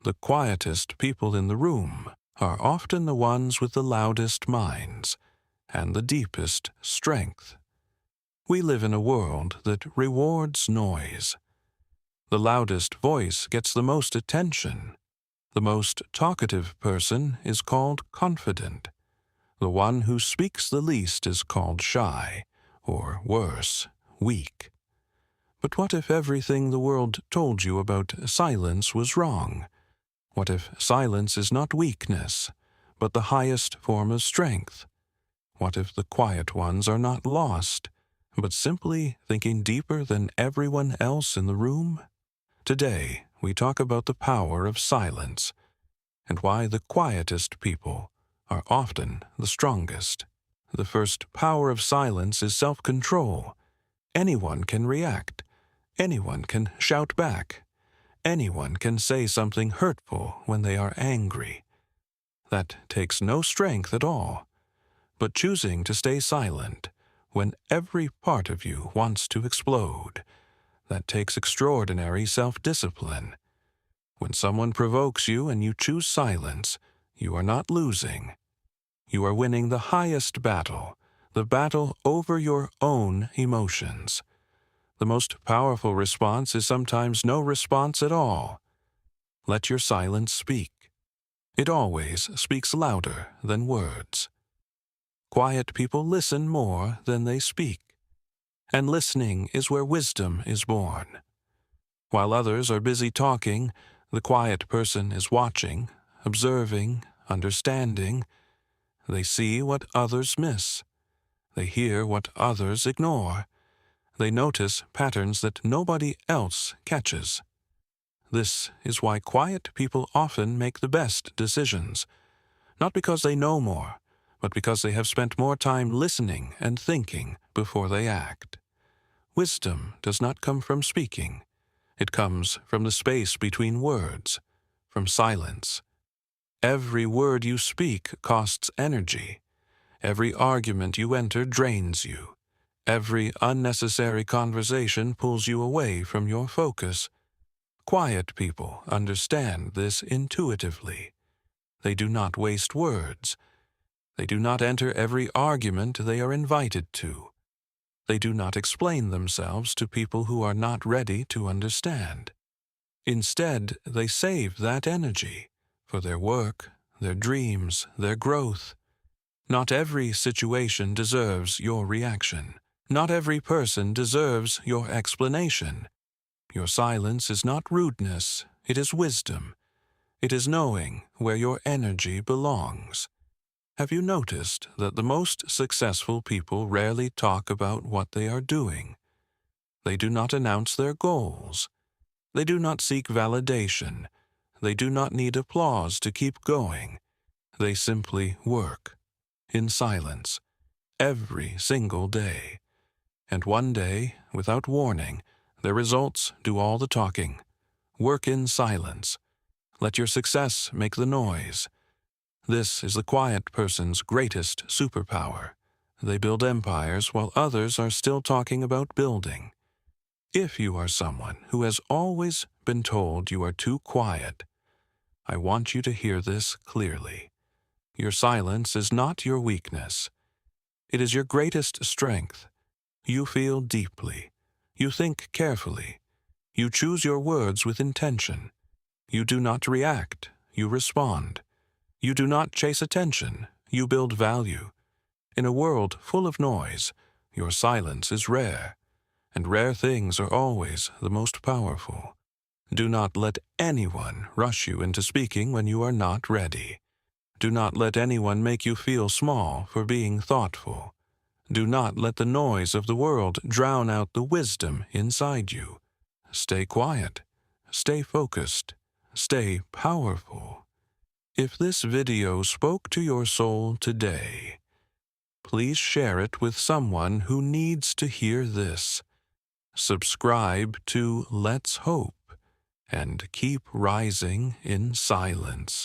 The quietest people in the room are often the ones with the loudest minds and the deepest strength. We live in a world that rewards noise. The loudest voice gets the most attention. The most talkative person is called confident. The one who speaks the least is called shy, or worse, weak. But what if everything the world told you about silence was wrong? What if silence is not weakness, but the highest form of strength? What if the quiet ones are not lost, but simply thinking deeper than everyone else in the room? Today, we talk about the power of silence and why the quietest people are often the strongest. The first power of silence is self-control. Anyone can react. Anyone can shout back. Anyone can say something hurtful when they are angry. That takes no strength at all. But choosing to stay silent when every part of you wants to explode, that takes extraordinary self-discipline. When someone provokes you and you choose silence, you are not losing. You are winning the highest battle, the battle over your own emotions. The most powerful response is sometimes no response at all. Let your silence speak. It always speaks louder than words. Quiet people listen more than they speak, and listening is where wisdom is born. While others are busy talking, the quiet person is watching, observing, understanding. They see what others miss. They hear what others ignore. They notice patterns that nobody else catches. This is why quiet people often make the best decisions, not because they know more, but because they have spent more time listening and thinking before they act. Wisdom does not come from speaking. It comes from the space between words, from silence. Every word you speak costs energy. Every argument you enter drains you. Every unnecessary conversation pulls you away from your focus. Quiet people understand this intuitively. They do not waste words. They do not enter every argument they are invited to. They do not explain themselves to people who are not ready to understand. Instead, they save that energy for their work, their dreams, their growth. Not every situation deserves your reaction. Not every person deserves your explanation. Your silence is not rudeness, it is wisdom. It is knowing where your energy belongs. Have you noticed that the most successful people rarely talk about what they are doing? They do not announce their goals. They do not seek validation. They do not need applause to keep going. They simply work, in silence, every single day. And one day, without warning, their results do all the talking. Work in silence. Let your success make the noise. This is the quiet person's greatest superpower. They build empires while others are still talking about building. If you are someone who has always been told you are too quiet, I want you to hear this clearly. Your silence is not your weakness. It is your greatest strength. You feel deeply. You think carefully. You choose your words with intention. You do not react. You respond. You do not chase attention. You build value. In a world full of noise, your silence is rare, and rare things are always the most powerful. Do not let anyone rush you into speaking when you are not ready. Do not let anyone make you feel small for being thoughtful. Do not let the noise of the world drown out the wisdom inside you. Stay quiet. Stay focused. Stay powerful. If this video spoke to your soul today, please share it with someone who needs to hear this. Subscribe to Let's Hope and keep rising in silence.